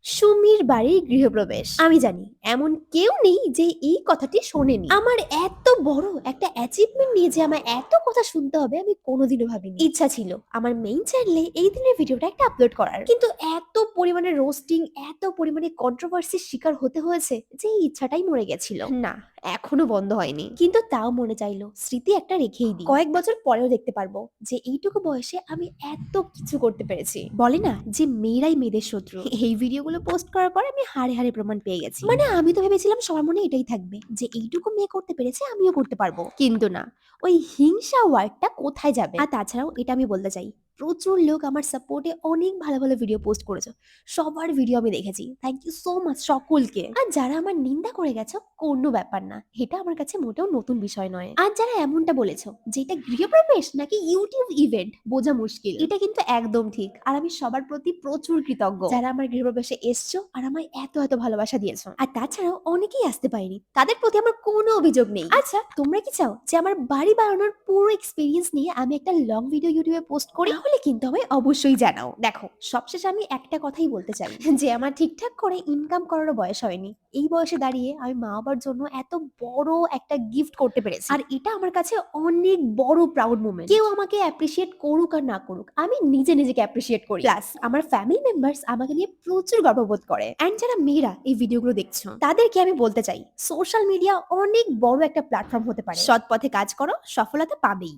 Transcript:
সুমির বাড়ির গৃহপ্রবেশ। আমি জানি এমন কেউ নেই যে এই কথাটি শোনেনি। আমার এত বড় একটা অ্যাচিভমেন্ট নিয়ে যে আমার এত কথা শুনতে হবে আমি কোনোদিনও ভাবিনি। ইচ্ছা ছিল আমার মেইন চ্যানেলে এই দিনের ভিডিওটা একটা আপলোড করার, কিন্তু এত পরিমাণে রোস্টিং, এত পরিমাণে কন্ট্রোভার্সির শিকার হতে হয়েছে যে এই ইচ্ছাটাই মরে গেছিল। না, এখনো বন্ধ হয়নি, কিন্তু তাও মনে চাইলো স্মৃতি একটা রেখেই দিই। কয়েক বছর পরেও দেখতে পারবো যে এইটুকু বয়সে আমি এত কিছু করতে পেরেছি। বলে না যে মেয়েরাই মেয়েদের শত্রু, এই ভিডিওগুলো পোস্ট করার পর আমি হাড়ে হাড়ে প্রমাণ পেয়ে গেছি। মানে আমি তো ভেবেছিলাম সবার মনে এটাই থাকবে যে এইটুকু মেয়ে করতে পেরেছে আমিও করতে পারবো, কিন্তু না, ওই হিংসা ওয়ার্ডটা কোথায় যাবে? আর তাছাড়াও এটা আমি বলতে চাই, প্রচুর লোক আমার সাপোর্টে অনেক ভালো ভালো ভিডিও পোস্ট করেছে, সবার ভিডিও আমি দেখেছি, থ্যাংক ইউ সো মাচ সকলকে। আর যারা আমার নিন্দা করে গেছো কোনো ব্যাপার না, এটা আমার কাছে মোটেও নতুন বিষয় নয়। আর যারা এমনটা বলেছো যে এটা গৃহপ্রবেশ নাকি ইউটিউব ইভেন্ট বোঝা মুশকিল, এটা কিন্তু একদম ঠিক। আর আমি সবার প্রতি প্রচুর কৃতজ্ঞ যারা আমার গৃহপ্রবেশে এসছো আর আমায় এত এত ভালোবাসা দিয়েছো। আর তাছাড়াও অনেকেই আসতে পারেনি, তাদের প্রতি আমার কোনো অভিযোগ নেই। আচ্ছা, তোমরা কি চাও যে আমার বাড়ি বানানোর পুরো এক্সপিরিয়েন্স নিয়ে আমি একটা লং ভিডিও ইউটিউবে পোস্ট করি? তাহলে কিন্তু আমায় অবশ্যই জানাও। দেখো, সবশেষে আমি একটা কথাই বলতে চাই যে আমার ঠিকঠাক করে ইনকাম করারও বয়স হয়নি। এই বয়সে দাঁড়িয়ে আমি মা বাবার জন্য এত বড় একটা গিফট করতে পেরেছি, আর এটা আমার কাছে অনেক বড় প্রাউড মোমেন্ট। কেউ আমাকে অ্যাপ্রিশিয়েট করুক আর না করুক, আমি নিজে নিজেকে অ্যাপ্রিশিয়েট করি। প্লাস আমার ফ্যামিলি মেম্বার্স আমাকে নিয়ে প্রচুর গর্ববোধ করে। এন্ড যারা মেয়েরা এই ভিডিওগুলো দেখছো তাদেরকে আমি বলতে চাই, সোশ্যাল মিডিয়া অনেক বড় একটা প্ল্যাটফর্ম হতে পারে, সৎ পথে কাজ করো, সফলতা পাবেই।